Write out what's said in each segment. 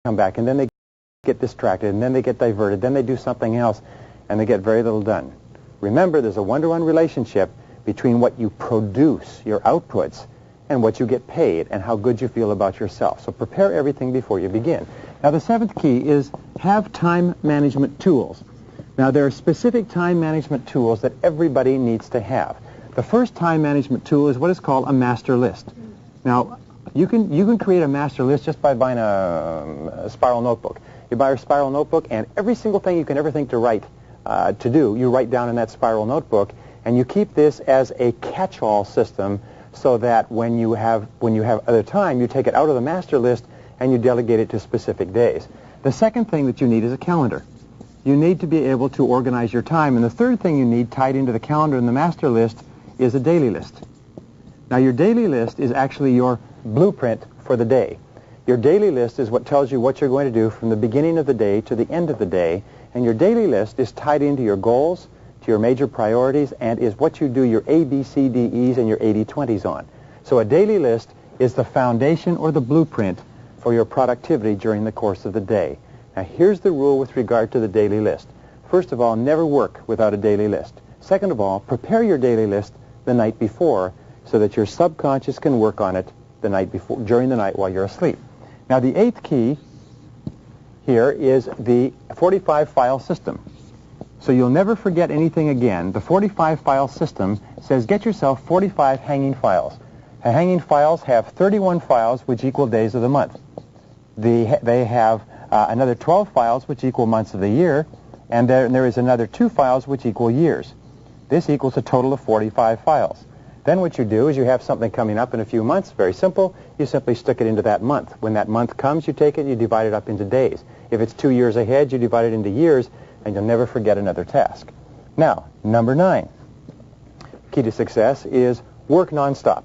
come back, and then they get distracted, and then they get diverted, then they do something else, and they get very little done. Remember, there's a one-to-one relationship between what you produce, your outputs, and what you get paid, and how good you feel about yourself. So prepare everything before you begin. Now, the seventh key is have time management tools. Now, there are specific time management tools that everybody needs to have. The first time management tool is what is called a master list. Now, you can create a master list just by buying a spiral notebook. You buy a spiral notebook, and every single thing you can ever think to write, to do, you write down in that spiral notebook, and you keep this as a catch-all system so that when you have other time, you take it out of the master list and you delegate it to specific days. The second thing that you need is a calendar. You need to be able to organize your time. And the third thing you need tied into the calendar and the master list is a daily list. Now, your daily list is actually your blueprint for the day. Your daily list is what tells you what you're going to do from the beginning of the day to the end of the day. And your daily list is tied into your goals, to your major priorities, and is what you do your A, B, C, D, E's and your 80-20s on. So a daily list is the foundation or the blueprint for your productivity during the course of the day. Now, here's the rule with regard to the daily list. First of all, never work without a daily list. Second of all, prepare your daily list the night before so that your subconscious can work on it the night before, during the night while you're asleep. Now, the eighth key here is the 45-file system. So you'll never forget anything again. The 45-file system says get yourself 45 hanging files. Hanging files have 31 files, which equal days of the month. They have another 12 files, which equal months of the year, and there is another 2 files, which equal years. This equals a total of 45 files. Then what you do is you have something coming up in a few months, very simple. You simply stick it into that month. When that month comes, you take it, you divide it up into days. If it's 2 years ahead, you divide it into years, and you'll never forget another task. Now, number 9. Key to success is work nonstop.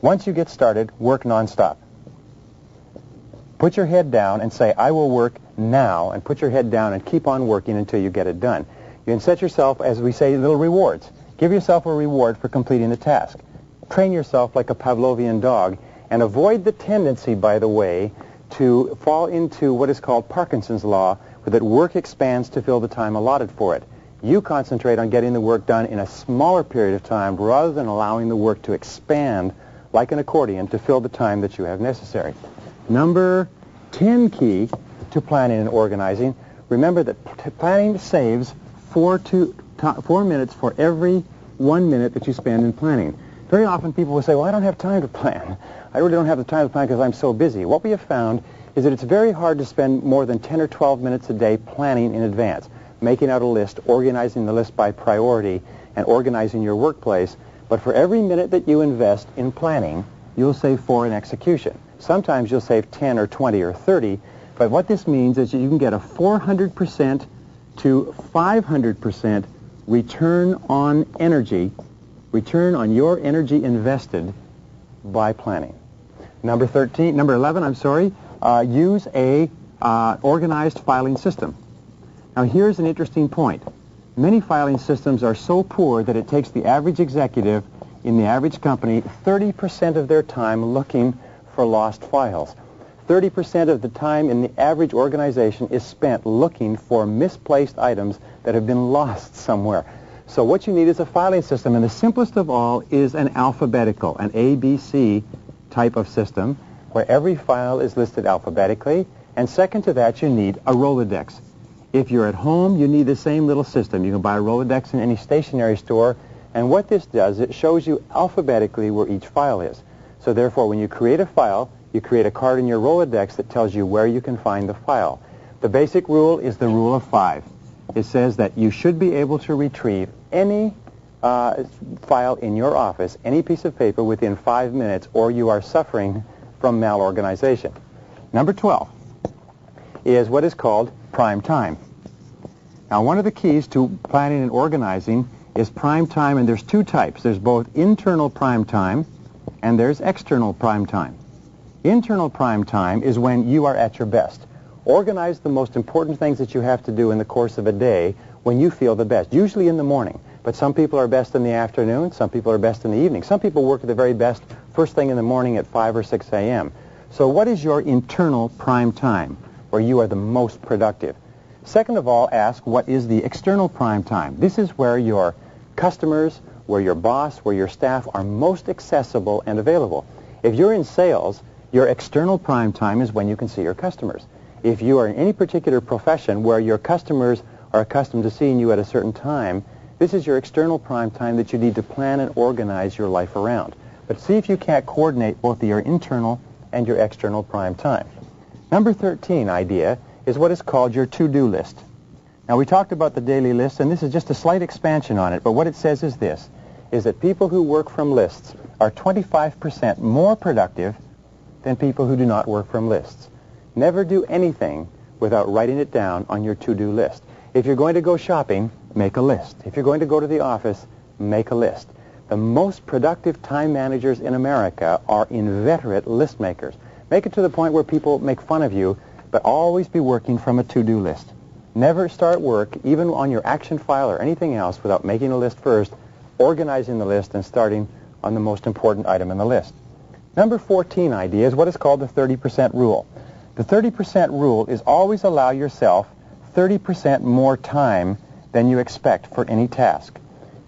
Once you get started, work nonstop. Put your head down and say, I will work now, and put your head down and keep on working until you get it done. You can set yourself, as we say, little rewards. Give yourself a reward for completing the task. Train yourself like a Pavlovian dog, and avoid the tendency, by the way, to fall into what is called Parkinson's law, where that work expands to fill the time allotted for it. You concentrate on getting the work done in a smaller period of time rather than allowing the work to expand like an accordion to fill the time that you have necessary. Number 10 key to planning and organizing. Remember that planning saves 4 minutes for every 1 minute that you spend in planning. Very often people will say, well, I don't have time to plan. I really don't have the time to plan because I'm so busy. What we have found is that it's very hard to spend more than 10 or 12 minutes a day planning in advance, making out a list, organizing the list by priority, and organizing your workplace. But for every minute that you invest in planning, you'll save 4 in execution. Sometimes you'll save 10 or 20 or 30, but what this means is that you can get a 400% to 500% return on energy, return on your energy invested by planning. Number 11, use a organized filing system. Now, here's an interesting point. Many filing systems are so poor that it takes the average executive in the average company 30% of their time looking for lost files. 30% of the time in the average organization is spent looking for misplaced items that have been lost somewhere. So what you need is a filing system, and the simplest of all is an alphabetical, an ABC type of system, where every file is listed alphabetically, and second to that, you need a Rolodex. If you're at home, you need the same little system. You can buy a Rolodex in any stationery store, and what this does, it shows you alphabetically where each file is. So therefore, when you create a file, you create a card in your Rolodex that tells you where you can find the file. The basic rule is the rule of 5. It says that you should be able to retrieve any file in your office, any piece of paper, within 5 minutes, or you are suffering from malorganization. Number 12 is what is called prime time. Now, one of the keys to planning and organizing is prime time, and there's 2 types. There's both internal prime time and there's external prime time. Internal prime time is when you are at your best. Organize the most important things that you have to do in the course of a day when you feel the best, usually in the morning. But some people are best in the afternoon, some people are best in the evening. Some people work at the very best first thing in the morning at 5 or 6 a.m. So what is your internal prime time? where you are the most productive. Second of all, ask what is the external prime time. This is where your customers, where your boss, where your staff are most accessible and available. If you're in sales, your external prime time is when you can see your customers. If you are in any particular profession where your customers are accustomed to seeing you at a certain time, this is your external prime time that you need to plan and organize your life around. But see if you can't coordinate both your internal and your external prime time. Number 13 idea is what is called your to-do list. Now, we talked about the daily list, and this is just a slight expansion on it, but what it says is this, is that people who work from lists are 25% more productive than people who do not work from lists. Never do anything without writing it down on your to-do list. If you're going to go shopping, make a list. If you're going to go to the office, make a list. The most productive time managers in America are inveterate list makers. Make it to the point where people make fun of you, but always be working from a to-do list. Never start work, even on your action file or anything else, without making a list first, organizing the list, and starting on the most important item in the list. Number 14 idea is what is called the 30% rule. The 30% rule is always allow yourself 30% more time than you expect for any task.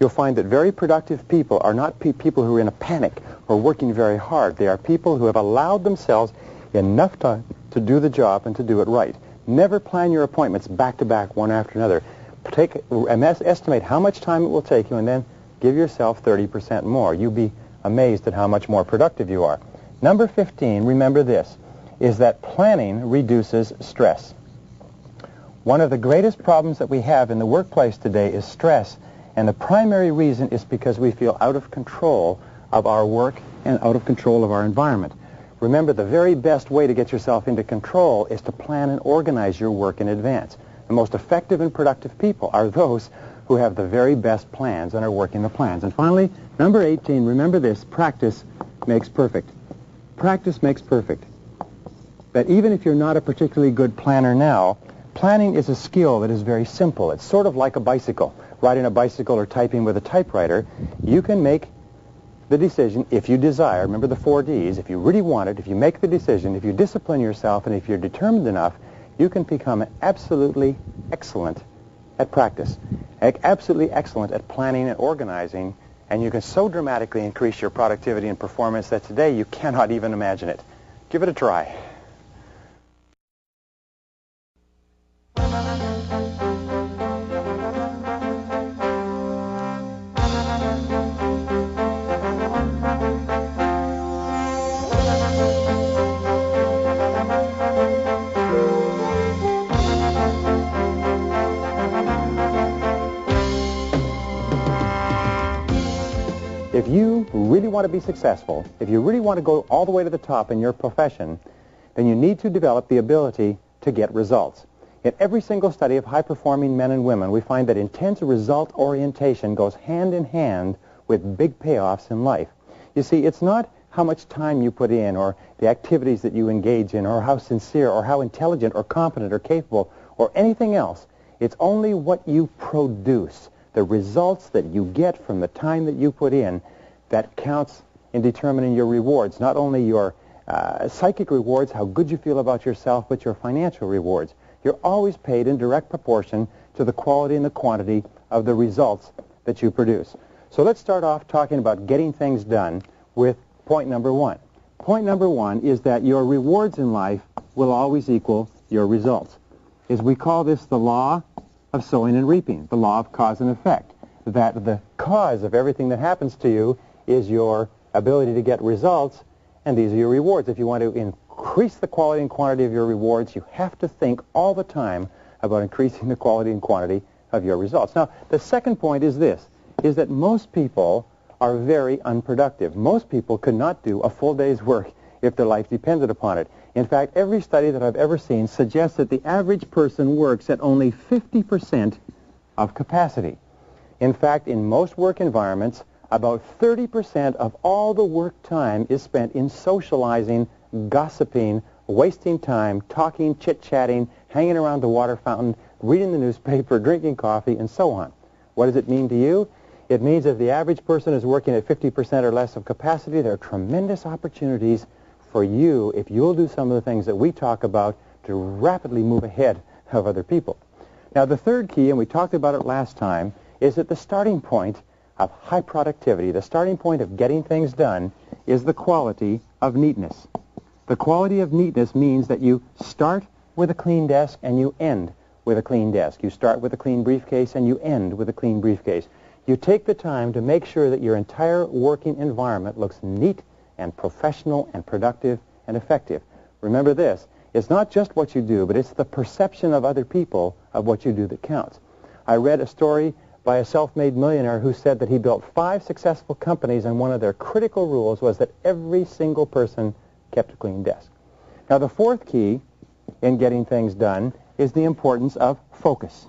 You'll find that very productive people are not people who are in a panic or working very hard. They are people who have allowed themselves enough time to do the job and to do it right. Never plan your appointments back to back, one after another. Estimate how much time it will take you, and then give yourself 30% more. You'll be amazed at how much more productive you are. Number 15, remember this, is that planning reduces stress. One of the greatest problems that we have in the workplace today is stress, and the primary reason is because we feel out of control of our work and out of control of our environment. Remember, the very best way to get yourself into control is to plan and organize your work in advance. The most effective and productive people are those who have the very best plans and are working the plans. And finally, number 18, remember this, practice makes perfect. Practice makes perfect. That even if you're not a particularly good planner now, planning is a skill that is very simple. It's sort of like a bicycle. Riding a bicycle or typing with a typewriter, you can make the decision if you desire. Remember the 4 Ds. If you really want it, if you make the decision, if you discipline yourself, and if you're determined enough, you can become absolutely excellent at practice, absolutely excellent at planning and organizing, and you can so dramatically increase your productivity and performance that today you cannot even imagine it. Give it a try. If you really want to be successful, if you really want to go all the way to the top in your profession, then you need to develop the ability to get results. In every single study of high-performing men and women, we find that intense result orientation goes hand in hand with big payoffs in life. You see, it's not how much time you put in or the activities that you engage in or how sincere or how intelligent or competent or capable or anything else. It's only what you produce, the results that you get from the time that you put in, that counts in determining your rewards, not only your psychic rewards, how good you feel about yourself, but your financial rewards. You're always paid in direct proportion to the quality and the quantity of the results that you produce. So let's start off talking about getting things done with point number 1. Point number 1 is that your rewards in life will always equal your results. We call this the law of sowing and reaping, the law of cause and effect, that the cause of everything that happens to you is your ability to get results, and these are your rewards. If you want to increase the quality and quantity of your rewards, you have to think all the time about increasing the quality and quantity of your results. Now, the second point is this, is that most people are very unproductive. Most people could not do a full day's work if their life depended upon it. In fact, every study that I've ever seen suggests that the average person works at only 50% of capacity. In fact, in most work environments, about 30% of all the work time is spent in socializing, gossiping, wasting time, talking, chit-chatting, hanging around the water fountain, reading the newspaper, drinking coffee, and so on. What does it mean to you? It means if the average person is working at 50% or less of capacity, there are tremendous opportunities for you, if you'll do some of the things that we talk about, to rapidly move ahead of other people. Now, the third key, and we talked about it last time, is that the starting point of high productivity, the starting point of getting things done, is the quality of neatness. The quality of neatness means that you start with a clean desk and you end with a clean desk. You start with a clean briefcase and you end with a clean briefcase. You take the time to make sure that your entire working environment looks neat and professional and productive and effective. Remember this, it's not just what you do, but it's the perception of other people of what you do that counts. I read a story by a self-made millionaire who said that he built 5 successful companies, and one of their critical rules was that every single person kept a clean desk. Now, the fourth key in getting things done is the importance of focus.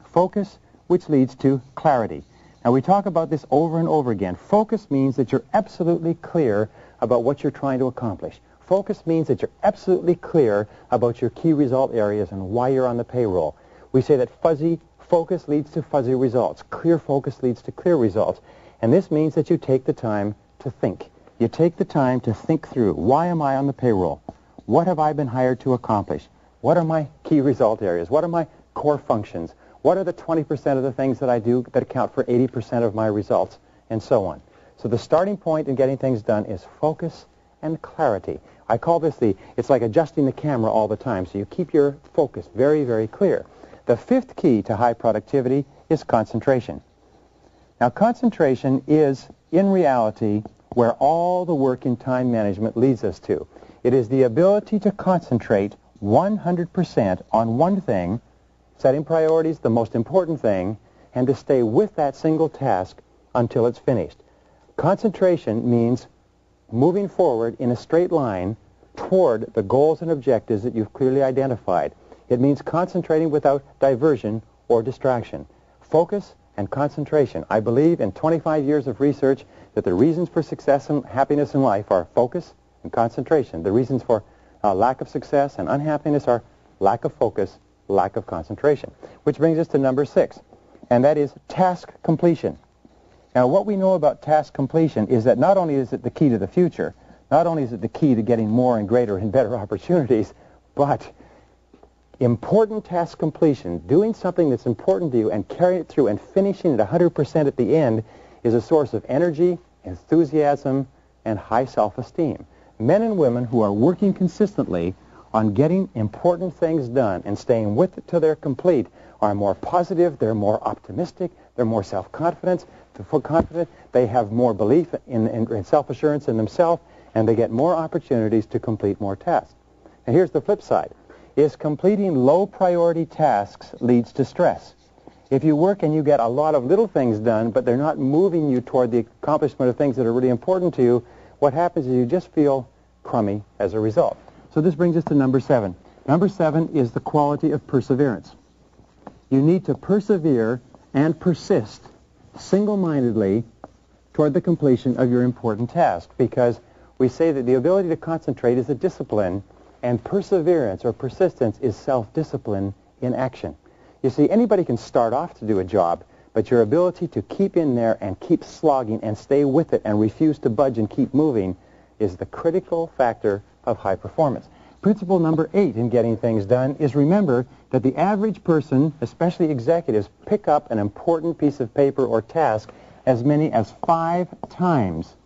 Focus, which leads to clarity. Now, we talk about this over and over again. Focus means that you're absolutely clear about what you're trying to accomplish. Focus means that you're absolutely clear about your key result areas and why you're on the payroll. We say that fuzzy focus leads to fuzzy results. Clear focus leads to clear results. And this means that you take the time to think. You take the time to think through, why am I on the payroll? What have I been hired to accomplish? What are my key result areas? What are my core functions? What are the 20% of the things that I do that account for 80% of my results? And so on. So the starting point in getting things done is focus and clarity. I call this it's like adjusting the camera all the time, so you keep your focus very, very clear. The fifth key to high productivity is concentration. Now, concentration is, in reality, where all the work in time management leads us to. It is the ability to concentrate 100% on one thing, setting priorities, the most important thing, and to stay with that single task until it's finished. Concentration means moving forward in a straight line toward the goals and objectives that you've clearly identified. It means concentrating without diversion or distraction. Focus and concentration. I believe in 25 years of research that the reasons for success and happiness in life are focus and concentration. The reasons for lack of success and unhappiness are lack of focus, lack of concentration. Which brings us to number 6, and that is task completion. Now, what we know about task completion is that not only is it the key to the future, not only is it the key to getting more and greater and better opportunities, but important task completion, doing something that's important to you and carrying it through and finishing it 100% at the end, is a source of energy, enthusiasm, and high self-esteem. Men and women who are working consistently on getting important things done and staying with it till they're complete are more positive, they're more optimistic, they're more self-confident, they have more belief in self-assurance in themselves, and they get more opportunities to complete more tasks. And here's the flip side, is completing low-priority tasks leads to stress. If you work and you get a lot of little things done, but they're not moving you toward the accomplishment of things that are really important to you, what happens is you just feel crummy as a result. So this brings us to number 7. Number 7 is the quality of perseverance. You need to persevere and persist single-mindedly toward the completion of your important task, because we say that the ability to concentrate is a discipline, and perseverance or persistence is self-discipline in action. You see, anybody can start off to do a job, but your ability to keep in there and keep slogging and stay with it and refuse to budge and keep moving is the critical factor of high performance. Principle number 8 in getting things done is remember that the average person, especially executives, pick up an important piece of paper or task as many as 5 times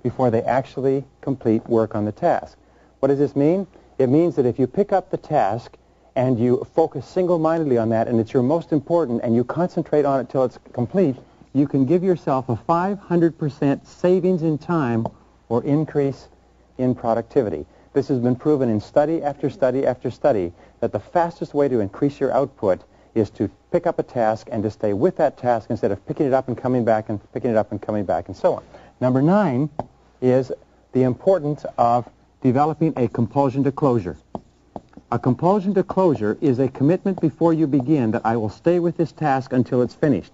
before they actually complete work on the task. What does this mean? It means that if you pick up the task and you focus single-mindedly on that and it's your most important and you concentrate on it till it's complete, you can give yourself a 500% savings in time or increase in productivity. This has been proven in study after study after study that the fastest way to increase your output is to pick up a task and to stay with that task instead of picking it up and coming back and picking it up and coming back and so on. Number 9 is the importance of developing a compulsion to closure. A compulsion to closure is a commitment before you begin that I will stay with this task until it's finished.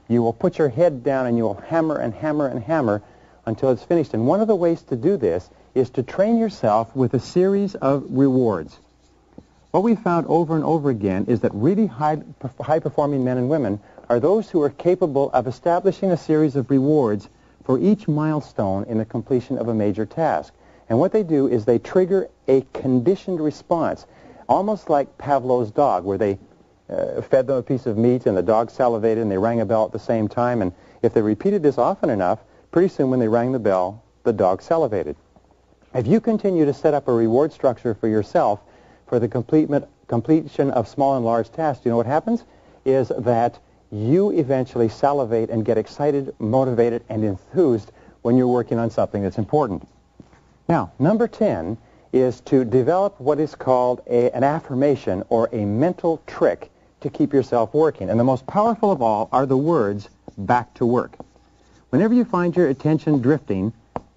You will put your head down and you will hammer and hammer and hammer until it's finished. And one of the ways to do this is to train yourself with a series of rewards. What we found over and over again is that really high-performing men and women are those who are capable of establishing a series of rewards for each milestone in the completion of a major task. And what they do is they trigger a conditioned response. Almost like Pavlov's dog, where they fed them a piece of meat and the dog salivated and they rang a bell at the same time. And if they repeated this often enough, pretty soon when they rang the bell, the dog salivated. If you continue to set up a reward structure for yourself for the completion of small and large tasks, you know what happens? Is that you eventually salivate and get excited, motivated, and enthused when you're working on something that's important. Now, number 10 is to develop what is called an affirmation or a mental trick to keep yourself working. And the most powerful of all are the words, back to work. Whenever you find your attention drifting,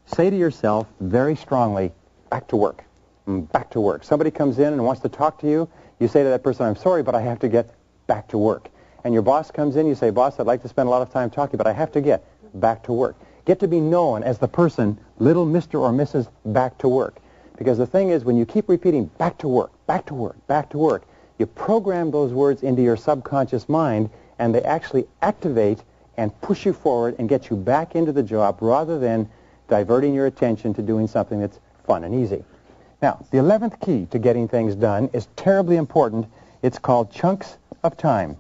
say to yourself very strongly, back to work, back to work. Somebody comes in and wants to talk to you, you say to that person, I'm sorry, but I have to get back to work. And your boss comes in, you say, boss, I'd like to spend a lot of time talking, but I have to get back to work. Get to be known as the person, little Mr. or Mrs. Back to Work. Because the thing is, when you keep repeating back to work, back to work, back to work, you program those words into your subconscious mind, and they actually activate and push you forward and get you back into the job rather than diverting your attention to doing something that's fun and easy. Now, the 11th key to getting things done is terribly important. It's called chunks of time.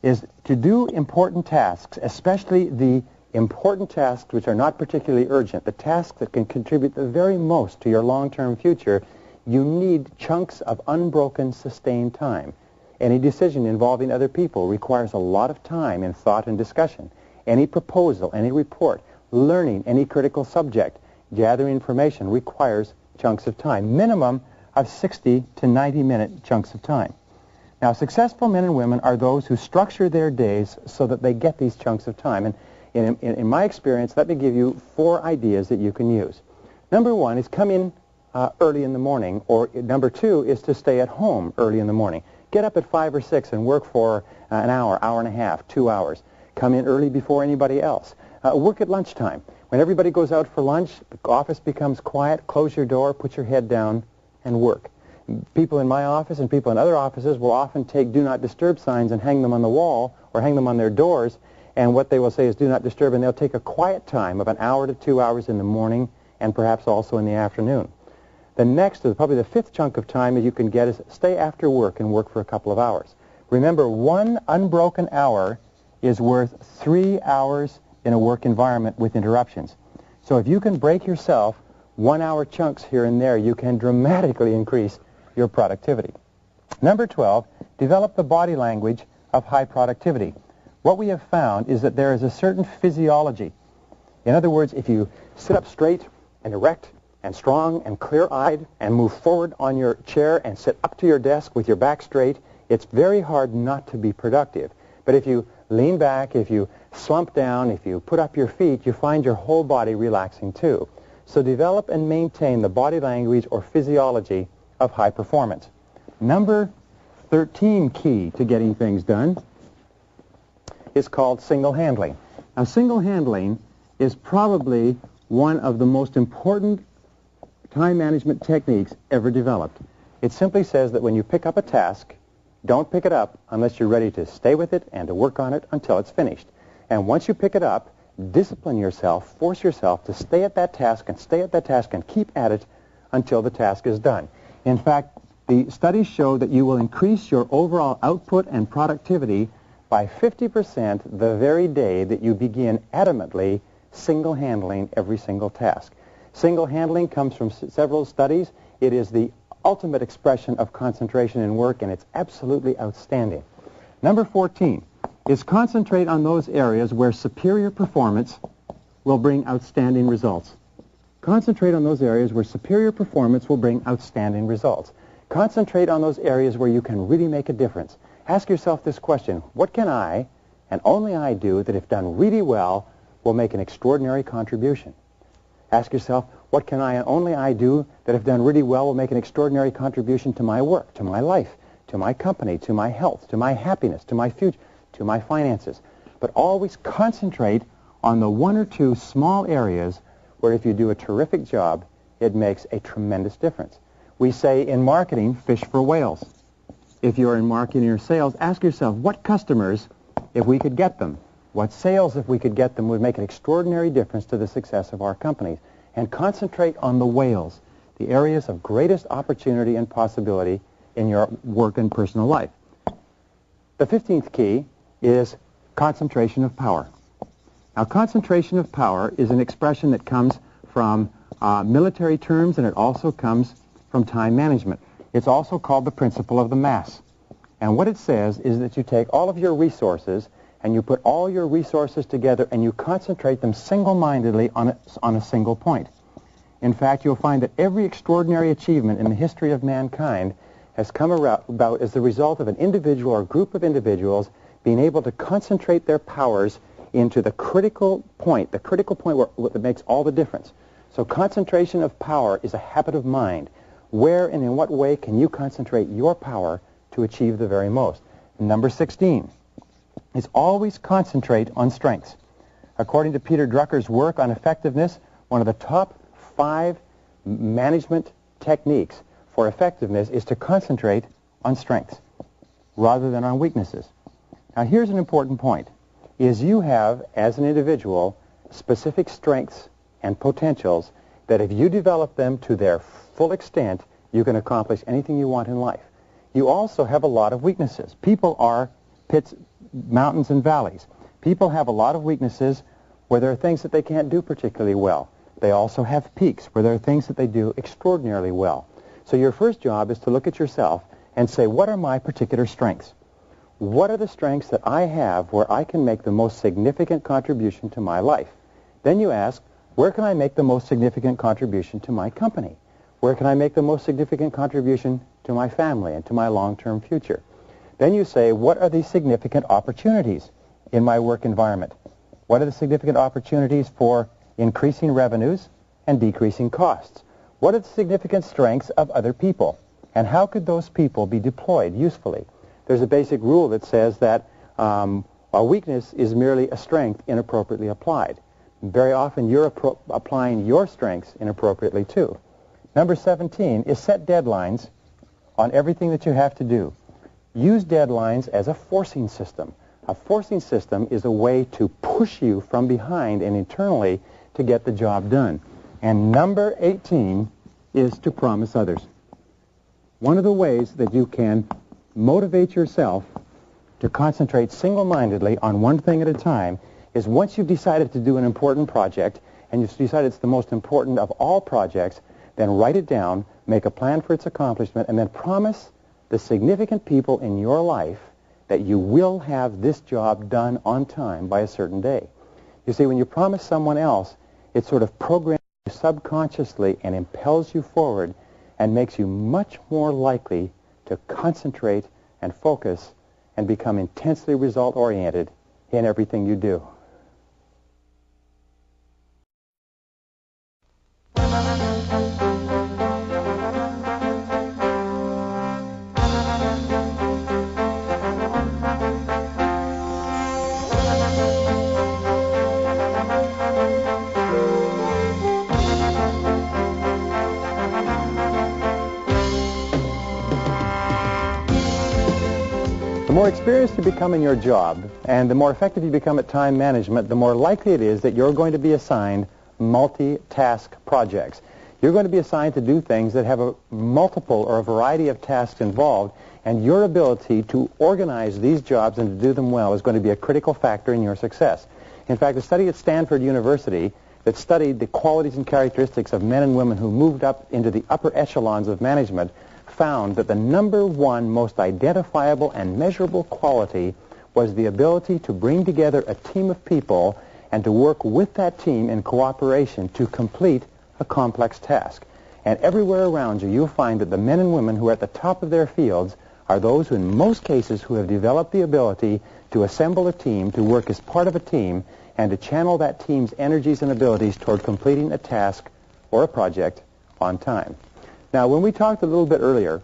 Is to do important tasks, especially the important tasks which are not particularly urgent, the tasks that can contribute the very most to your long-term future, you need chunks of unbroken, sustained time. Any decision involving other people requires a lot of time in thought and discussion. Any proposal, any report, learning any critical subject, gathering information requires chunks of time, minimum of 60 to 90-minute chunks of time. Now, successful men and women are those who structure their days so that they get these chunks of time. And in my experience, let me give you 4 ideas that you can use. Number 1 is come in early in the morning, or number 2 is to stay at home early in the morning. Get up at 5 or 6 and work for an hour, hour and a half, 2 hours. Come in early before anybody else. Work at lunchtime. When everybody goes out for lunch, the office becomes quiet, close your door, put your head down, and work. People in my office and people in other offices will often take do not disturb signs and hang them on the wall or hang them on their doors, and what they will say is do not disturb, and they'll take a quiet time of an hour to 2 hours in the morning and perhaps also in the afternoon. The next, probably the 5th chunk of time that you can get is stay after work and work for a couple of hours. Remember, 1 unbroken hour is worth 3 hours in a work environment with interruptions. So if you can break yourself 1-hour chunks here and there, you can dramatically increase your productivity. Number 12, develop the body language of high productivity. What we have found is that there is a certain physiology. In other words, if you sit up straight and erect and strong and clear-eyed and move forward on your chair and sit up to your desk with your back straight, it's very hard not to be productive. But if you lean back, if you slump down, if you put up your feet, you find your whole body relaxing too. So develop and maintain the body language or physiology of high performance. Number 13 key to getting things done is called single handling. Now, single handling is probably one of the most important time management techniques ever developed. It simply says that when you pick up a task, don't pick it up unless you're ready to stay with it and to work on it until it's finished. And once you pick it up, discipline yourself, force yourself to stay at that task and stay at that task and keep at it until the task is done. In fact, the studies show that you will increase your overall output and productivity by 50% the very day that you begin adamantly single-handling every single task. Single-handling comes from several studies. It is the ultimate expression of concentration in work, and it's absolutely outstanding. Number 14 is concentrate on those areas where superior performance will bring outstanding results. Concentrate on those areas where superior performance will bring outstanding results. Concentrate on those areas where you can really make a difference. Ask yourself this question: what can I, and only I, do that if done really well will make an extraordinary contribution? Ask yourself, what can I and only I do that if done really well will make an extraordinary contribution to my work, to my life, to my company, to my health, to my happiness, to my future, to my finances? But always concentrate on the 1 or 2 small areas where if you do a terrific job, it makes a tremendous difference. We say in marketing, fish for whales. If you're in marketing or sales, ask yourself, what customers, if we could get them, what sales, if we could get them, would make an extraordinary difference to the success of our companies. And concentrate on the whales. the areas of greatest opportunity and possibility in your work and personal life. The 15th key is concentration of power. Now, concentration of power is an expression that comes from military terms, and it also comes from time management. It's also called the principle of the mass. And what it says is that you take all of your resources and you put all your resources together and you concentrate them single-mindedly on a single point. In fact, you'll find that every extraordinary achievement in the history of mankind has come about as the result of an individual or group of individuals being able to concentrate their powers into the critical point that makes all the difference. So concentration of power is a habit of mind. Where and in what way can you concentrate your power to achieve the very most? Number 16 is always concentrate on strengths. According to Peter Drucker's work on effectiveness, one of the top 5 management techniques for effectiveness is to concentrate on strengths rather than on weaknesses. Now, here's an important point, is you have, as an individual, specific strengths and potentials that if you develop them to their full extent, you can accomplish anything you want in life. You also have a lot of weaknesses. People are pits, mountains and valleys. People have a lot of weaknesses where there are things that they can't do particularly well. They also have peaks where there are things that they do extraordinarily well. So your first job is to look at yourself and say, what are my particular strengths? What are the strengths that I have where I can make the most significant contribution to my life? Then you ask, where can I make the most significant contribution to my company? Where can I make the most significant contribution to my family and to my long-term future? Then you say, what are the significant opportunities in my work environment? What are the significant opportunities for increasing revenues and decreasing costs? What are the significant strengths of other people? And how could those people be deployed usefully? There's a basic rule that says that a weakness is merely a strength inappropriately applied. Very often you're applying your strengths inappropriately too. Number 17 is set deadlines on everything that you have to do. Use deadlines as a forcing system. A forcing system is a way to push you from behind and internally to get the job done. And number 18 is to promise others. One of the ways that you can motivate yourself to concentrate single-mindedly on one thing at a time is once you've decided to do an important project and you've decided it's the most important of all projects, then write it down, make a plan for its accomplishment, and then promise the significant people in your life that you will have this job done on time by a certain day. You see, when you promise someone else, it sort of programs you subconsciously and impels you forward and makes you much more likely to concentrate and focus and become intensely result-oriented in everything you do. The more experienced you become in your job and the more effective you become at time management, the more likely it is that you're going to be assigned multi-task projects. You're going to be assigned to do things that have a multiple or a variety of tasks involved, and your ability to organize these jobs and to do them well is going to be a critical factor in your success. In fact, a study at Stanford University that studied the qualities and characteristics of men and women who moved up into the upper echelons of management found that the number one most identifiable and measurable quality was the ability to bring together a team of people and to work with that team in cooperation to complete a complex task. And everywhere around you, you'll find that the men and women who are at the top of their fields are those who, in most cases, who have developed the ability to assemble a team, to work as part of a team, and to channel that team's energies and abilities toward completing a task or a project on time. Now, when we talked a little bit earlier,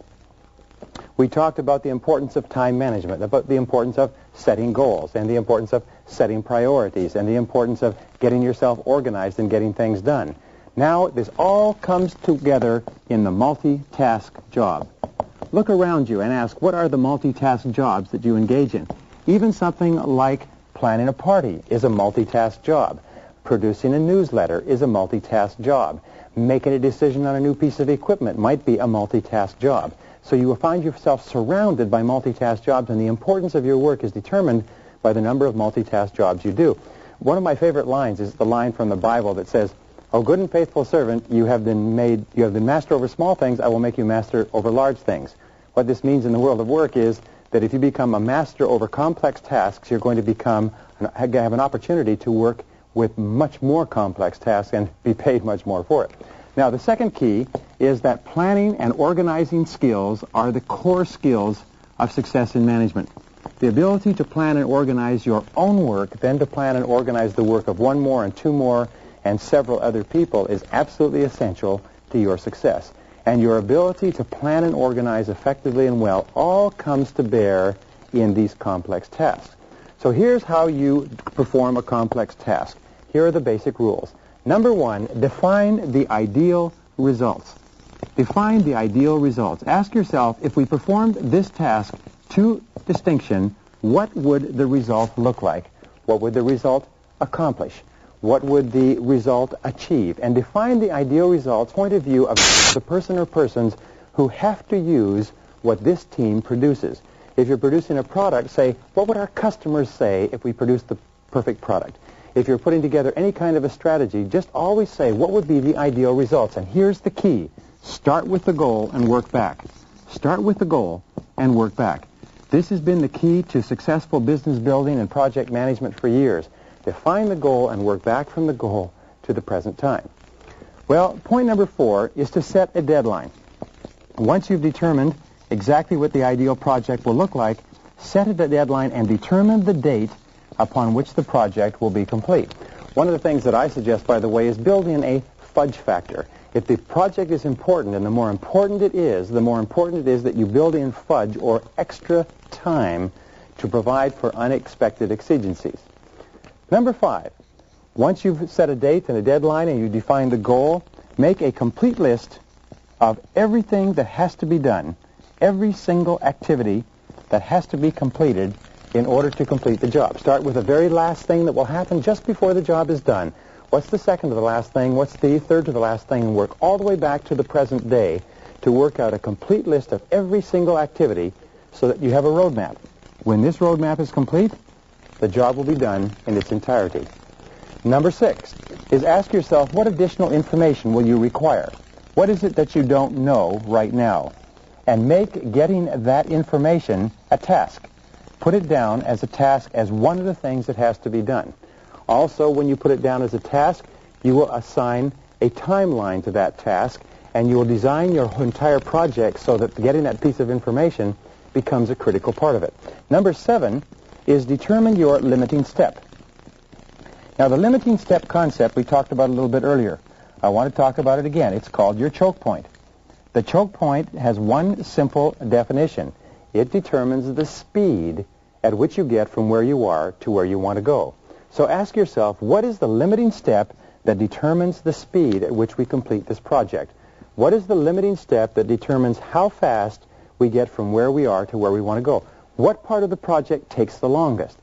we talked about the importance of time management, about the importance of setting goals, and the importance of setting priorities, and the importance of getting yourself organized and getting things done. Now, this all comes together in the multitask job. Look around you and ask, what are the multitask jobs that you engage in? Even something like planning a party is a multitask job. Producing a newsletter is a multitask job. Making a decision on a new piece of equipment might be a multitask job. So you will find yourself surrounded by multitask jobs, and the importance of your work is determined by the number of multitask jobs you do. One of my favorite lines is the line from the Bible that says, "O good and faithful servant, you have been master over small things, I will make you master over large things." What this means in the world of work is that if you become a master over complex tasks, you're going to have an opportunity to work with much more complex tasks and be paid much more for it. Now, the second key is that planning and organizing skills are the core skills of success in management. The ability to plan and organize your own work, then to plan and organize the work of one more and two more and several other people is absolutely essential to your success. And your ability to plan and organize effectively and well all comes to bear in these complex tasks. So here's how you perform a complex task. Here are the basic rules. Number one, define the ideal results. Define the ideal results. Ask yourself, if we performed this task to distinction, what would the result look like? What would the result accomplish? What would the result achieve? And define the ideal results point of view of the person or persons who have to use what this team produces. If you're producing a product, say, what would our customers say if we produced the perfect product? If you're putting together any kind of a strategy, just always say, what would be the ideal results? And here's the key. Start with the goal and work back. Start with the goal and work back. This has been the key to successful business building and project management for years. Define the goal and work back from the goal to the present time. Well, point number 4 is to set a deadline. Once you've determined exactly what the ideal project will look like, set a deadline and determine the date upon which the project will be complete. One of the things that I suggest, by the way, is build in a fudge factor. If the project is important, and the more important it is that you build in fudge or extra time to provide for unexpected exigencies. Number 5, once you've set a date and a deadline and you define the goal, make a complete list of everything that has to be done, every single activity that has to be completed in order to complete the job. Start with the very last thing that will happen just before the job is done. What's the second to the last thing? What's the third to the last thing? And work all the way back to the present day to work out a complete list of every single activity so that you have a roadmap. When this roadmap is complete, the job will be done in its entirety. Number 6 is ask yourself, what additional information will you require? What is it that you don't know right now? And make getting that information a task. Put it down as a task as one of the things that has to be done. Also, when you put it down as a task, you will assign a timeline to that task, and you will design your entire project so that getting that piece of information becomes a critical part of it. Number 7 is determine your limiting step. Now, the limiting step concept we talked about a little bit earlier. I want to talk about it again. It's called your choke point. The choke point has one simple definition. It determines the speed at which you get from where you are to where you want to go. So ask yourself, what is the limiting step that determines the speed at which we complete this project? What is the limiting step that determines how fast we get from where we are to where we want to go? What part of the project takes the longest?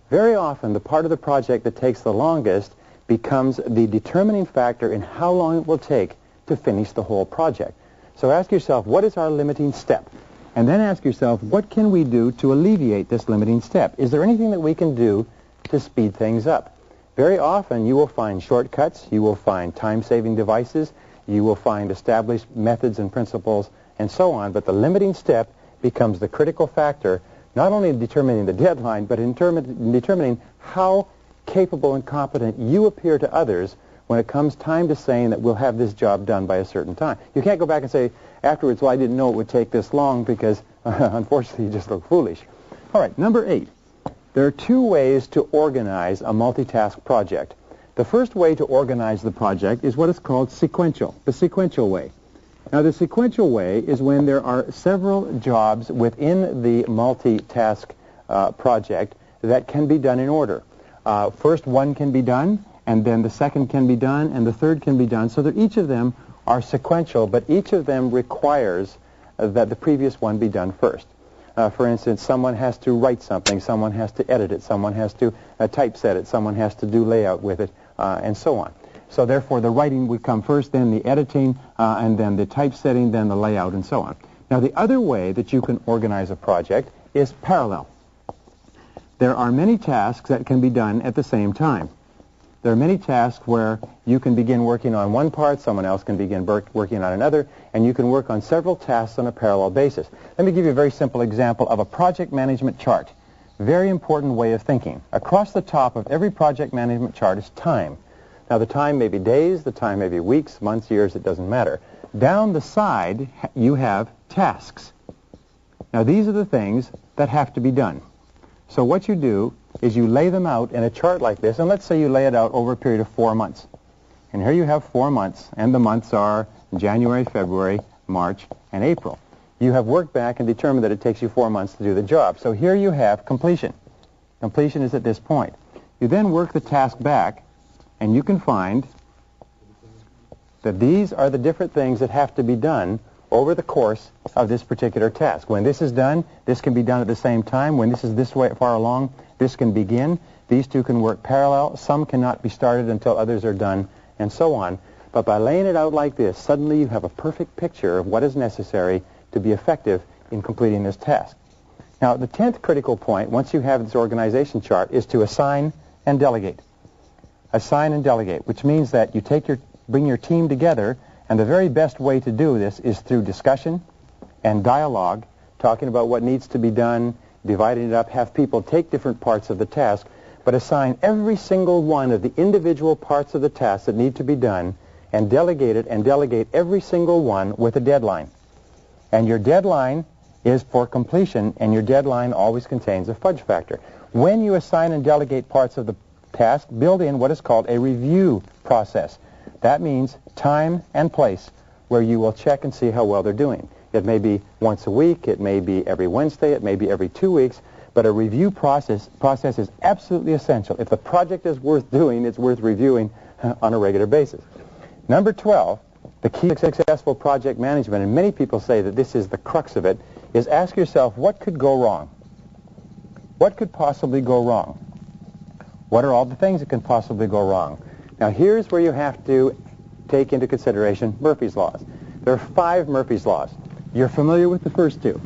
Very often, the part of the project that takes the longest becomes the determining factor in how long it will take to finish the whole project. So ask yourself, what is our limiting step? And then ask yourself, what can we do to alleviate this limiting step? Is there anything that we can do to speed things up? Very often you will find shortcuts, you will find time-saving devices, you will find established methods and principles, and so on, but the limiting step becomes the critical factor, not only in determining the deadline, but in determining how capable and competent you appear to others when it comes time to saying that we'll have this job done by a certain time. You can't go back and say afterwards, well, I didn't know it would take this long because, unfortunately, you just look foolish. All right, number 8. There are 2 ways to organize a multitask project. The first way to organize the project is what is called sequential, the sequential way. Now, the sequential way is when there are several jobs within the multitask project that can be done in order. First one can be done, and then the second can be done, and the third can be done, so that each of them are sequential, but each of them requires that the previous one be done first. For instance, someone has to write something, someone has to edit it, someone has to typeset it, someone has to do layout with it, and so on. So therefore, the writing would come first, then the editing, and then the typesetting, then the layout, and so on. Now, the other way that you can organize a project is parallel. There are many tasks that can be done at the same time. There are many tasks where you can begin working on one part, someone else can begin working on another, and you can work on several tasks on a parallel basis. Let me give you a very simple example of a project management chart. Very important way of thinking. Across the top of every project management chart is time. Now, the time may be days, the time may be weeks, months, years, it doesn't matter. Down the side, you have tasks. Now, these are the things that have to be done. So what you do is you lay them out in a chart like this, and let's say you lay it out over a period of 4 months. And here you have 4 months, and the months are January, February, March, and April. You have worked back and determined that it takes you 4 months to do the job. So here you have completion. Completion is at this point. You then work the task back, and you can find that these are the different things that have to be done over the course of this particular task. When this is done, this can be done at the same time. When this is this way far along, this can begin. These two can work parallel. Some cannot be started until others are done, and so on. But by laying it out like this, suddenly you have a perfect picture of what is necessary to be effective in completing this task. Now, the 10th critical point, once you have this organization chart, is to assign and delegate. Assign and delegate, which means that you bring your team together, and the very best way to do this is through discussion and dialogue, talking about what needs to be done, dividing it up, have people take different parts of the task, but assign every single one of the individual parts of the task that need to be done, and delegate it, and delegate every single one with a deadline. And your deadline is for completion, and your deadline always contains a fudge factor. When you assign and delegate parts of the task, build in what is called a review process. That means time and place where you will check and see how well they're doing. It may be once a week, it may be every Wednesday, it may be every 2 weeks, but a review process is absolutely essential. If the project is worth doing, it's worth reviewing on a regular basis. Number 12, the key to successful project management, and many people say that this is the crux of it, is ask yourself, what could go wrong? What could possibly go wrong? What are all the things that can possibly go wrong? Now, here's where you have to take into consideration Murphy's laws. There are 5 Murphy's laws. You're familiar with the first 2.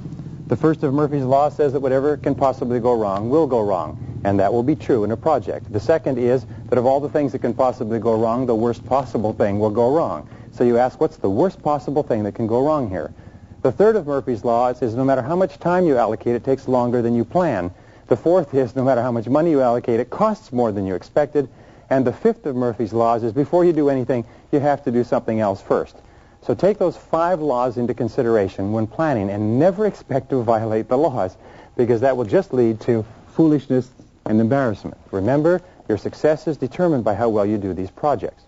The first of Murphy's law says that whatever can possibly go wrong will go wrong, and that will be true in a project. The second is that of all the things that can possibly go wrong, the worst possible thing will go wrong. So you ask, what's the worst possible thing that can go wrong here? The third of Murphy's law is no matter how much time you allocate, it takes longer than you plan. The fourth is no matter how much money you allocate, it costs more than you expected. And the fifth of Murphy's laws is before you do anything, you have to do something else first. So take those 5 laws into consideration when planning, and never expect to violate the laws, because that will just lead to foolishness and embarrassment. Remember, your success is determined by how well you do these projects.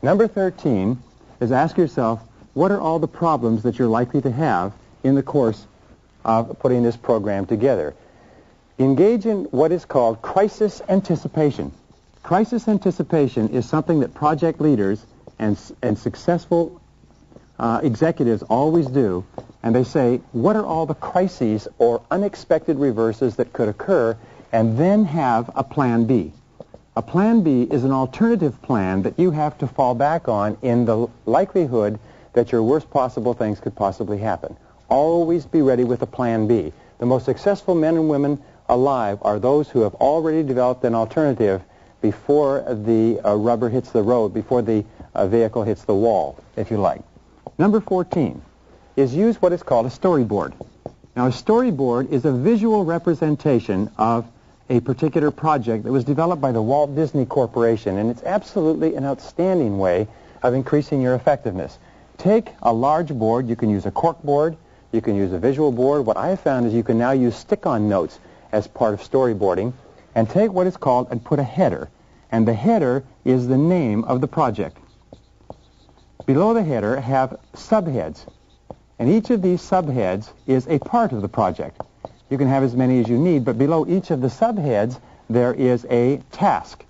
Number 13 is ask yourself, what are all the problems that you're likely to have in the course of putting this program together? Engage in what is called crisis anticipation. Crisis anticipation is something that project leaders and successful executives always do, and they say, what are all the crises or unexpected reverses that could occur, and then have a plan B. A plan B is an alternative plan that you have to fall back on in the likelihood that your worst possible things could possibly happen. Always be ready with a plan B. The most successful men and women alive are those who have already developed an alternative before the rubber hits the road, before the vehicle hits the wall, if you like. Number 14 is use what is called a storyboard. Now, a storyboard is a visual representation of a particular project that was developed by the Walt Disney Corporation, and it's absolutely an outstanding way of increasing your effectiveness. Take a large board. You can use a cork board. You can use a visual board. What I have found is you can now use stick-on notes as part of storyboarding, and take what is called and put a header. And the header is the name of the project. Below the header have subheads, and each of these subheads is a part of the project. You can have as many as you need, but below each of the subheads there is a task,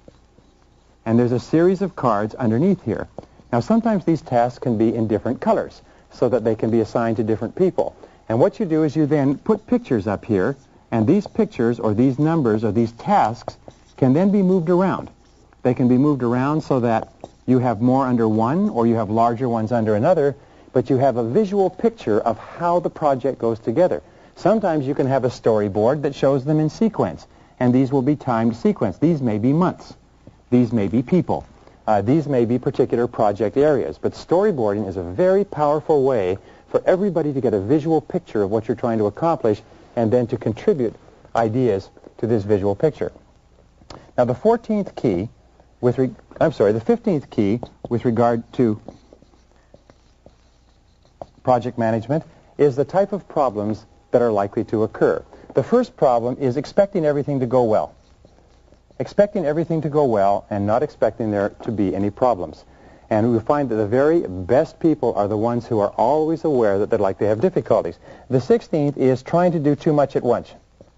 and there's a series of cards underneath here. Now, sometimes these tasks can be in different colors so that they can be assigned to different people. And what you do is you then put pictures up here, and these pictures or these numbers or these tasks can then be moved around. They can be moved around so that you have more under one or you have larger ones under another, but you have a visual picture of how the project goes together. Sometimes you can have a storyboard that shows them in sequence, and these will be timed sequence. These may be months. These may be people. These may be particular project areas. But storyboarding is a very powerful way for everybody to get a visual picture of what you're trying to accomplish and then to contribute ideas to this visual picture. Now the 15th key with regard to project management is the type of problems that are likely to occur. The first problem is expecting everything to go well. Expecting everything to go well and not expecting there to be any problems. And we find that the very best people are the ones who are always aware that they're likely to have difficulties. The 16th is trying to do too much at once.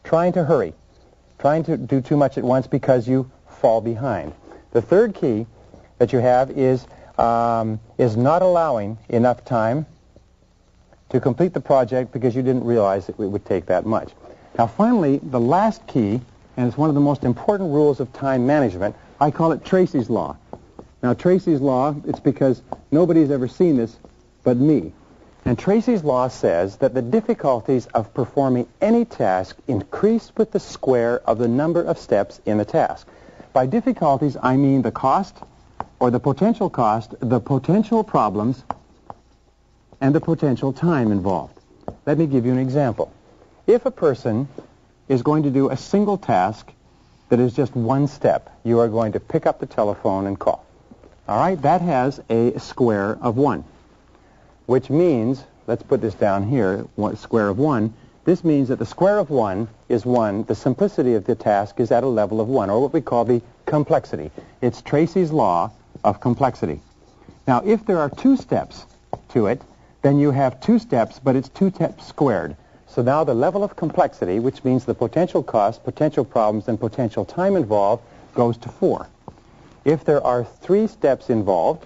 Trying to hurry. Trying to do too much at once because you fall behind. The third key that you have is not allowing enough time to complete the project because you didn't realize it would take that much. Now finally, the last key, and it's one of the most important rules of time management, I call it Tracy's Law. Now Tracy's Law, it's because nobody's ever seen this but me. And Tracy's Law says that the difficulties of performing any task increase with the square of the number of steps in the task. By difficulties, I mean the cost, or the potential cost, the potential problems, and the potential time involved. Let me give you an example. If a person is going to do a single task that is just one step, you are going to pick up the telephone and call. All right, that has a square of 1, which means, let's put this down here, square of 1. This means that the square of 1 is 1. The simplicity of the task is at a level of 1, or what we call the complexity. It's Tracy's Law of complexity. Now, if there are 2 steps to it, then you have 2 steps, but it's 2 steps squared. So now the level of complexity, which means the potential cost, potential problems, and potential time involved, goes to 4. If there are 3 steps involved,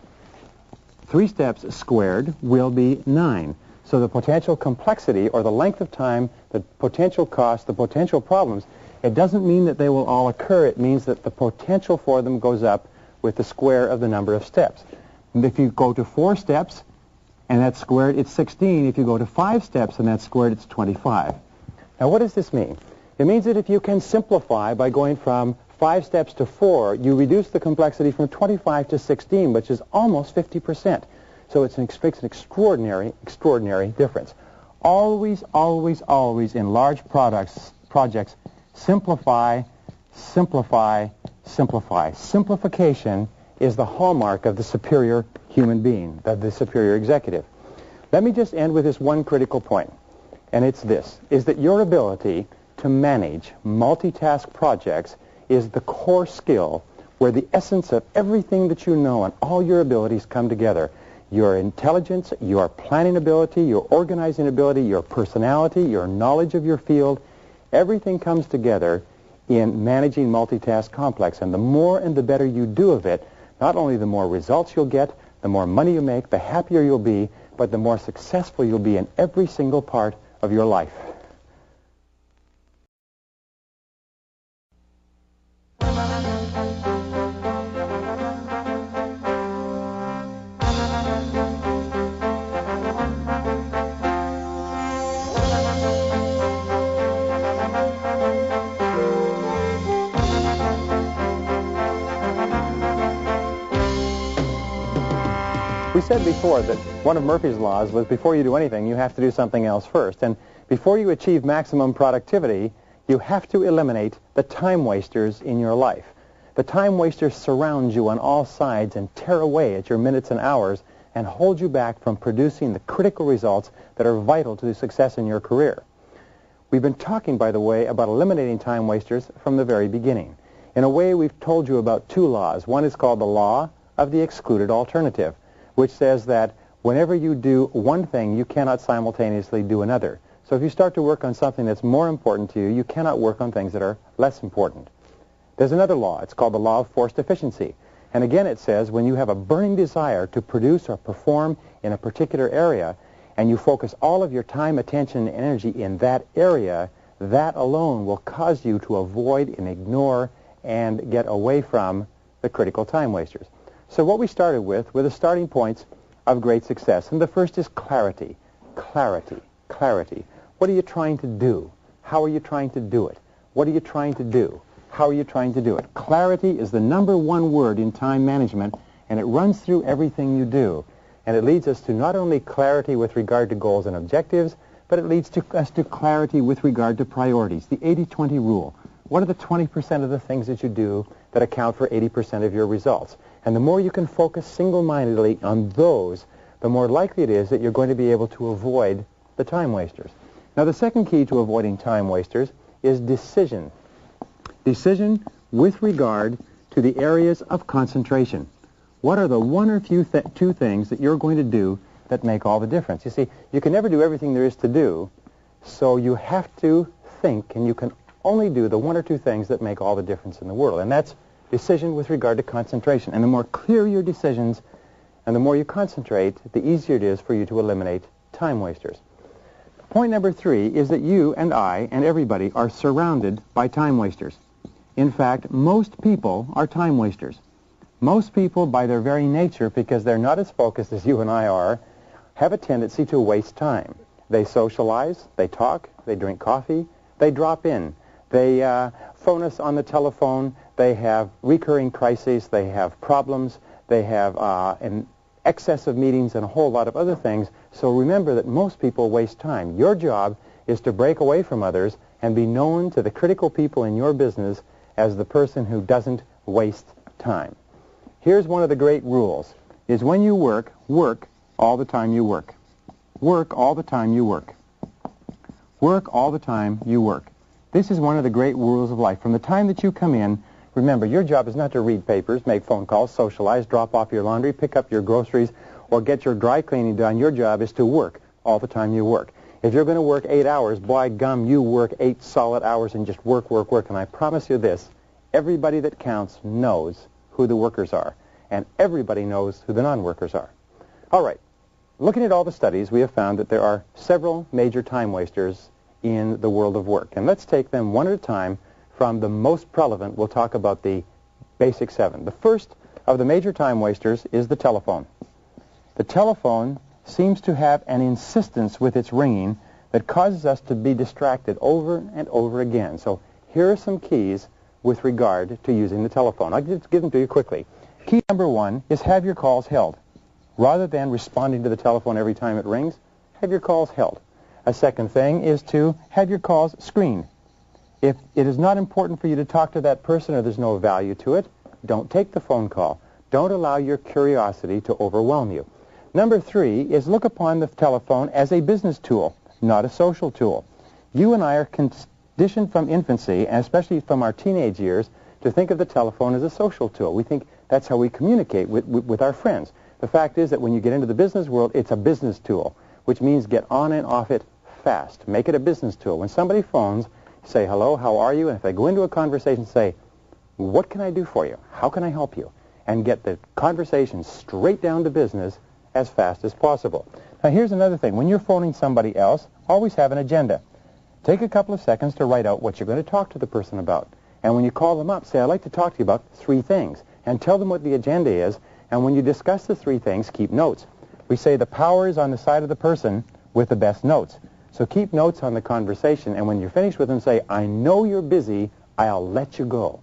3 steps squared will be 9. So the potential complexity, or the length of time, the potential cost, the potential problems, it doesn't mean that they will all occur. It means that the potential for them goes up with the square of the number of steps. And if you go to 4 steps, and that's squared, it's 16. If you go to 5 steps and that's squared, it's 25. Now, what does this mean? It means that if you can simplify by going from 5 steps to 4, you reduce the complexity from 25 to 16, which is almost 50%. So it's an extraordinary, extraordinary difference. Always, always, always in large projects, simplify, simplify, simplify. Simplification is the hallmark of the superior human being, of the superior executive. Let me just end with this one critical point, and it's this, is that your ability to manage multitask projects is the core skill where the essence of everything that you know and all your abilities come together. Your intelligence, your planning ability, your organizing ability, your personality, your knowledge of your field, everything comes together in managing multitask complex. And the more and the better you do of it, not only the more results you'll get, the more money you make, the happier you'll be, but the more successful you'll be in every single part of your life. We said before that one of Murphy's laws was before you do anything, you have to do something else first. And before you achieve maximum productivity, you have to eliminate the time wasters in your life. The time wasters surround you on all sides and tear away at your minutes and hours and hold you back from producing the critical results that are vital to the success in your career. We've been talking, by the way, about eliminating time wasters from the very beginning. In a way, we've told you about 2 laws. One is called the law of the excluded alternative, which says that whenever you do one thing, you cannot simultaneously do another. So if you start to work on something that's more important to you, you cannot work on things that are less important. There's another law. It's called the law of forced efficiency. And again, it says when you have a burning desire to produce or perform in a particular area, and you focus all of your time, attention, and energy in that area, that alone will cause you to avoid and ignore and get away from the critical time wasters. So what we started with were the starting points of great success. And the first is clarity. Clarity. Clarity. What are you trying to do? How are you trying to do it? What are you trying to do? How are you trying to do it? Clarity is the number one word in time management, and it runs through everything you do. And it leads us to not only clarity with regard to goals and objectives, but it leads us to clarity with regard to priorities. The 80-20 rule. What are the 20% of the things that you do that account for 80% of your results? And the more you can focus single-mindedly on those, the more likely it is that you're going to be able to avoid the time wasters. Now, the second key to avoiding time wasters is decision. Decision with regard to the areas of concentration. What are the one or two things that you're going to do that make all the difference? You see, you can never do everything there is to do, so you have to think, and you can only do the one or two things that make all the difference in the world. And that's decision with regard to concentration. And the more clear your decisions and the more you concentrate, the easier it is for you to eliminate time wasters. Point number 3 is that you and I and everybody are surrounded by time wasters. In fact, most people are time wasters. Most people, by their very nature, because they're not as focused as you and I are, have a tendency to waste time. They socialize, they talk, they drink coffee, they drop in. They phone us on the telephone, they have recurring crises, they have problems, they have an excess of meetings and a whole lot of other things. So remember that most people waste time. Your job is to break away from others and be known to the critical people in your business as the person who doesn't waste time. Here's one of the great rules, is when you work, work all the time you work. Work all the time you work. Work all the time you work. This is one of the great rules of life. From the time that you come in, remember, your job is not to read papers, make phone calls, socialize, drop off your laundry, pick up your groceries, or get your dry cleaning done. Your job is to work all the time you work. If you're going to work 8 hours, by gum, you work 8 solid hours and just work, work, work. And I promise you this, everybody that counts knows who the workers are, and everybody knows who the non-workers are. All right, looking at all the studies, we have found that there are several major time wasters in the world of work. And let's take them one at a time. From the most prevalent, we'll talk about the basic 7. The first of the major time wasters is the telephone. The telephone seems to have an insistence with its ringing that causes us to be distracted over and over again. So here are some keys with regard to using the telephone. I'll just give them to you quickly. Key number 1 is have your calls held. Rather than responding to the telephone every time it rings, have your calls held. A second thing is to have your calls screened. If it is not important for you to talk to that person or there's no value to it, don't take the phone call. Don't allow your curiosity to overwhelm you. Number 3 is look upon the telephone as a business tool, not a social tool. You and I are conditioned from infancy, and especially from our teenage years, to think of the telephone as a social tool. We think that's how we communicate with our friends. The fact is that when you get into the business world, it's a business tool, which means get on and off it fast. Make it a business tool. When somebody phones, say, hello, how are you? And if they go into a conversation, say, what can I do for you? How can I help you? And get the conversation straight down to business as fast as possible. Now, here's another thing. When you're phoning somebody else, always have an agenda. Take a couple of seconds to write out what you're going to talk to the person about. And when you call them up, say, I'd like to talk to you about 3 things. And tell them what the agenda is. And when you discuss the 3 things, keep notes. We say the power is on the side of the person with the best notes. So keep notes on the conversation, and when you're finished with them, say, I know you're busy, I'll let you go.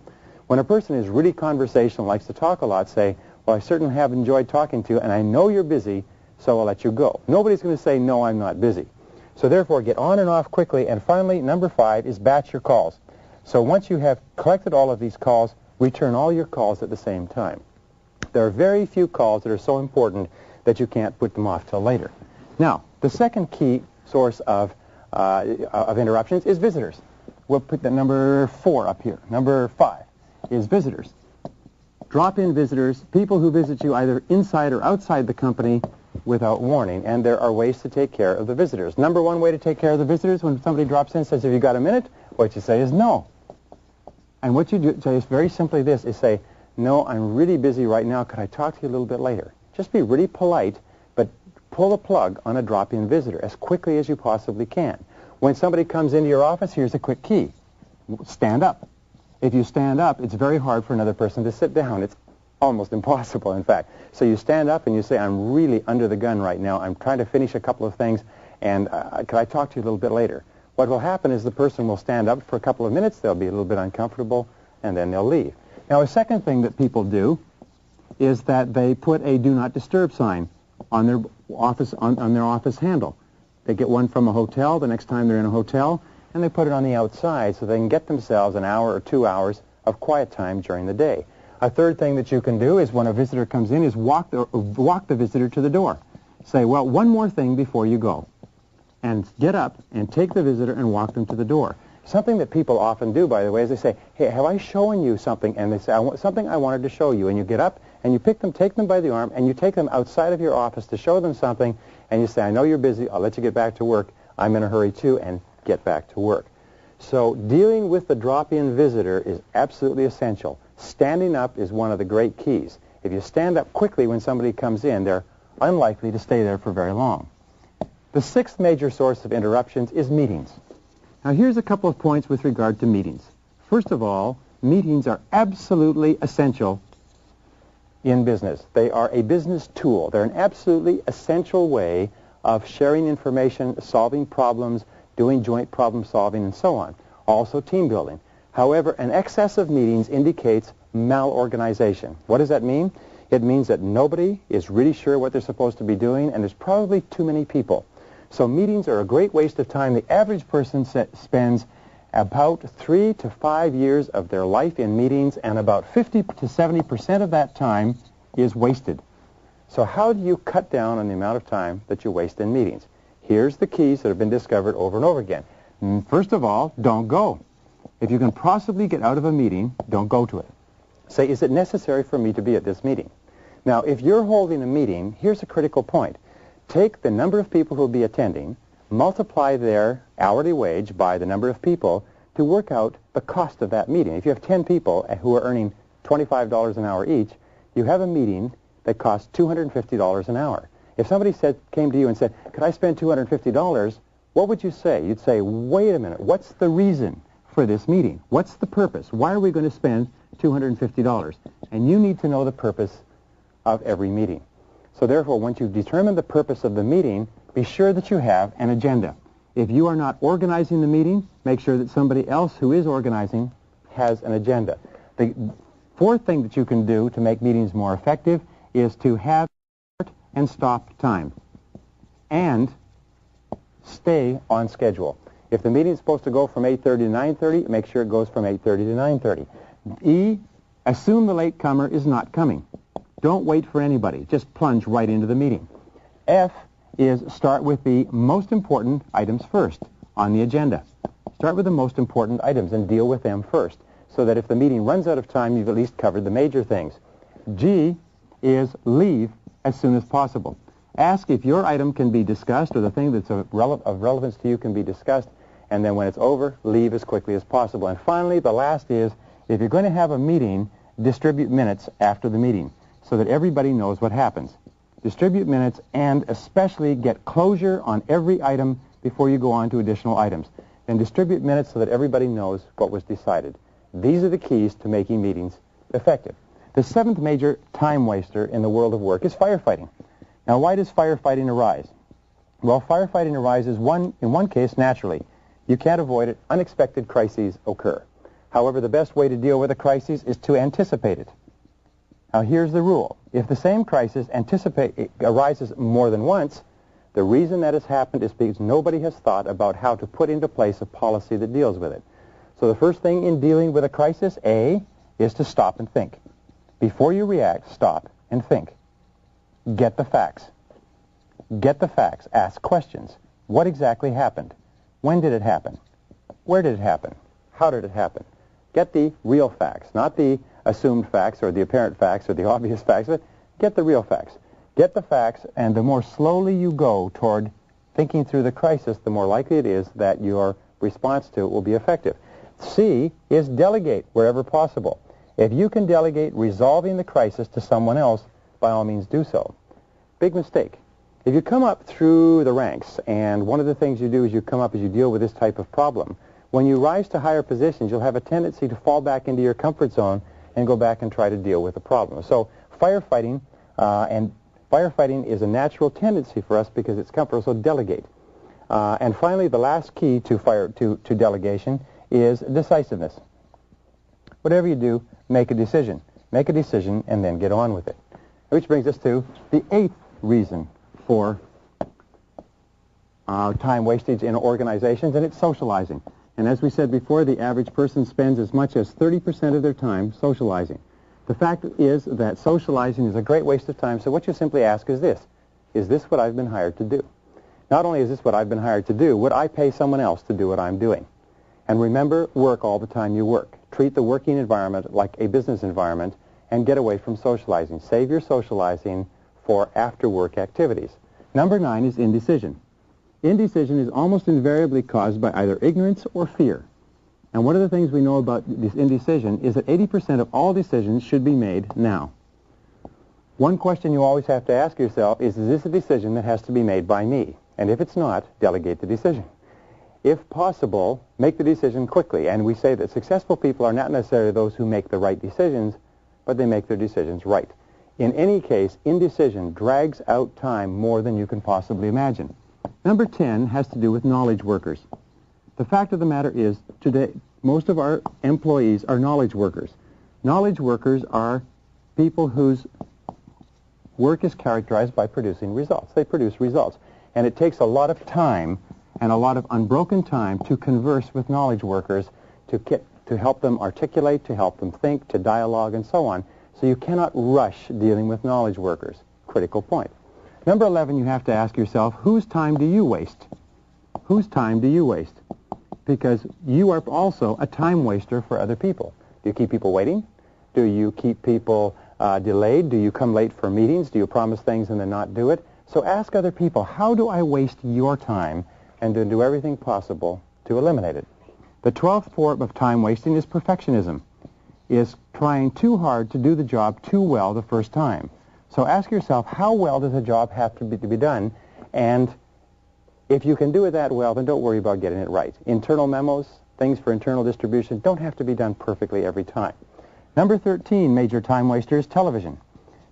When a person is really conversational, likes to talk a lot, say, well, I certainly have enjoyed talking to you, and I know you're busy, so I'll let you go. Nobody's going to say, no, I'm not busy. So therefore, get on and off quickly. And finally, number 5 is batch your calls. So once you have collected all of these calls, return all your calls at the same time. There are very few calls that are so important that you can't put them off till later. Now, the second key source of interruptions is visitors. We'll put the number 4 up here. Number 5 is visitors. Drop-in visitors, people who visit you either inside or outside the company without warning, and there are ways to take care of the visitors. Number 1 way to take care of the visitors, when somebody drops in and says, have you got a minute? What you say is no. And what you do say is very simply this, is say, no, I'm really busy right now. Could I talk to you a little bit later? Just be really polite, but pull the plug on a drop-in visitor as quickly as you possibly can. When somebody comes into your office, here's a quick key. Stand up. If you stand up, it's very hard for another person to sit down. It's almost impossible, in fact. So you stand up and you say, I'm really under the gun right now. I'm trying to finish a couple of things, and could I talk to you a little bit later? What will happen is the person will stand up for a couple of minutes. They'll be a little bit uncomfortable, and then they'll leave. Now, a second thing that people do is that they put a do not disturb sign on their office on their office handle. They get one from a hotel the next time they're in a hotel, and they put it on the outside so they can get themselves an hour or 2 hours of quiet time during the day. A third thing that you can do is when a visitor comes in is walk the visitor to the door. Say, well, one more thing before you go. And get up and take the visitor and walk them to the door. Something that people often do, by the way, is they say, hey, have I shown you something? And they say, something I wanted to show you. And you get up and you take them by the arm, and you take them outside of your office to show them something, and you say, I know you're busy. I'll let you get back to work. I'm in a hurry, too, and get back to work. So dealing with the drop-in visitor is absolutely essential. Standing up is one of the great keys. If you stand up quickly when somebody comes in, they're unlikely to stay there for very long. The sixth major source of interruptions is meetings. Now, here's a couple of points with regard to meetings. First of all, meetings are absolutely essential in business. They are a business tool. They're an absolutely essential way of sharing information, solving problems, doing joint problem solving, and so on. Also team building. However, an excess of meetings indicates malorganization. What does that mean? It means that nobody is really sure what they're supposed to be doing, and there's probably too many people. So meetings are a great waste of time. The average person spends about 3 to 5 years of their life in meetings, and about 50 to 70% of that time is wasted. So how do you cut down on the amount of time that you waste in meetings? Here's the keys that have been discovered over and over again. First of all, don't go. If you can possibly get out of a meeting, don't go to it. Say, is it necessary for me to be at this meeting? Now, if you're holding a meeting, here's a critical point. Take the number of people who will be attending, multiply their hourly wage by the number of people to work out the cost of that meeting. If you have 10 people who are earning $25 an hour each, you have a meeting that costs $250 an hour. If somebody came to you and said, could I spend $250, what would you say? You'd say, wait a minute, what's the reason for this meeting? What's the purpose? Why are we going to spend $250? And you need to know the purpose of every meeting. So therefore, once you've determined the purpose of the meeting, be sure that you have an agenda. If you are not organizing the meeting, make sure that somebody else who is organizing has an agenda. The fourth thing that you can do to make meetings more effective is to have start and stop time and stay on schedule. If the meeting is supposed to go from 8:30 to 9:30, make sure it goes from 8:30 to 9:30. E, assume the latecomer is not coming. Don't wait for anybody. Just plunge right into the meeting. F is start with the most important items first on the agenda. Start with the most important items and deal with them first, so that if the meeting runs out of time, you've at least covered the major things. G is leave as soon as possible. Ask if your item can be discussed or the thing that's of relevance to you can be discussed, and then when it's over, leave as quickly as possible. And finally, the last is, if you're going to have a meeting, distribute minutes after the meeting so that everybody knows what happens. Distribute minutes and especially get closure on every item before you go on to additional items. Then distribute minutes so that everybody knows what was decided. These are the keys to making meetings effective. The seventh major time waster in the world of work is firefighting. Now, why does firefighting arise? Well, firefighting arises in one case naturally. You can't avoid it. Unexpected crises occur. However, the best way to deal with a crisis is to anticipate it. Now, here's the rule. If the same crisis arises more than once, the reason that has happened is because nobody has thought about how to put into place a policy that deals with it. So the first thing in dealing with a crisis, A, is to stop and think. Before you react, stop and think. Get the facts. Get the facts. Ask questions. What exactly happened? When did it happen? Where did it happen? How did it happen? Get the real facts, not the assumed facts or the apparent facts or the obvious facts, but get the real facts. Get the facts, and the more slowly you go toward thinking through the crisis, the more likely it is that your response to it will be effective. C is delegate wherever possible. If you can delegate resolving the crisis to someone else, by all means do so. Big mistake. If you come up through the ranks, and one of the things you do is you come up as you deal with this type of problem, when you rise to higher positions, you'll have a tendency to fall back into your comfort zone and go back and try to deal with the problem. So firefighting is a natural tendency for us because it's comfortable, so delegate. And finally, the last key to delegation is decisiveness. Whatever you do, make a decision. Make a decision and then get on with it. Which brings us to the 8th reason for time wastage in organizations, and it's socializing. And as we said before, the average person spends as much as 30% of their time socializing. The fact is that socializing is a great waste of time, so what you simply ask is this what I've been hired to do? Not only is this what I've been hired to do, would I pay someone else to do what I'm doing? And remember, work all the time you work. Treat the working environment like a business environment and get away from socializing. Save your socializing for after-work activities. Number 9 is indecision. Indecision is almost invariably caused by either ignorance or fear. And one of the things we know about this indecision is that 80% of all decisions should be made now. One question you always have to ask yourself is this a decision that has to be made by me? And if it's not, delegate the decision. If possible, make the decision quickly. And we say that successful people are not necessarily those who make the right decisions, but they make their decisions right. In any case, indecision drags out time more than you can possibly imagine. Number 10 has to do with knowledge workers. The fact of the matter is, today, most of our employees are knowledge workers. Knowledge workers are people whose work is characterized by producing results. They produce results. And it takes a lot of time and a lot of unbroken time to converse with knowledge workers, to help them articulate, to help them think, to dialogue, and so on. So you cannot rush dealing with knowledge workers. Critical point. Number 11, you have to ask yourself, whose time do you waste? Whose time do you waste? Because you are also a time waster for other people. Do you keep people waiting? Do you keep people delayed? Do you come late for meetings? Do you promise things and then not do it? So ask other people, how do I waste your time, and to do everything possible to eliminate it. The 12th form of time wasting is perfectionism, is trying too hard to do the job too well the first time. So ask yourself, how well does a job have to be done? And if you can do it that well, then don't worry about getting it right. Internal memos, things for internal distribution, don't have to be done perfectly every time. Number 13 major time waster is television.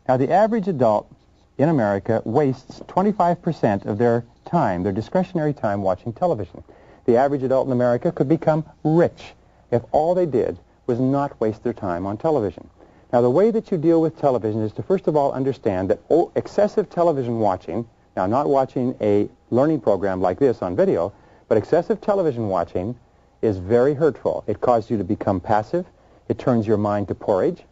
Now, the average adult in America wastes 25% of their time, their discretionary time, watching television. The average adult in America could become rich if all they did was not waste their time on television. Now, the way that you deal with television is to first of all understand that excessive television watching, now not watching a learning program like this on video, but excessive television watching is very hurtful. It causes you to become passive. It turns your mind to porridge.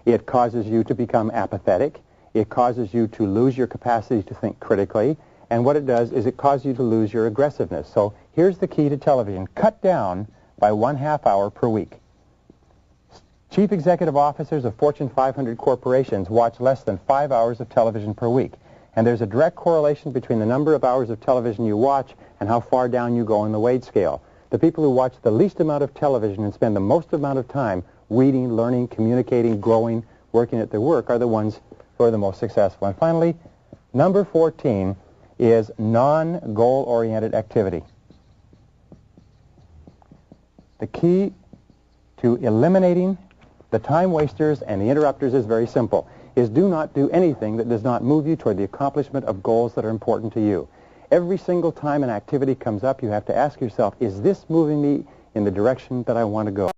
It causes you to become apathetic. It causes you to lose your capacity to think critically. And what it does is it causes you to lose your aggressiveness. So here's the key to television. Cut down by 1/2 hour per week. Chief executive officers of Fortune 500 corporations watch less than 5 hours of television per week. And there's a direct correlation between the number of hours of television you watch and how far down you go on the wage scale. The people who watch the least amount of television and spend the most amount of time reading, learning, communicating, growing, working at their work are the ones who are the most successful. And finally, number 14 is non-goal-oriented activity. The key to eliminating the time wasters and the interrupters is very simple, is do not do anything that does not move you toward the accomplishment of goals that are important to you. Every single time an activity comes up, you have to ask yourself, is this moving me in the direction that I want to go?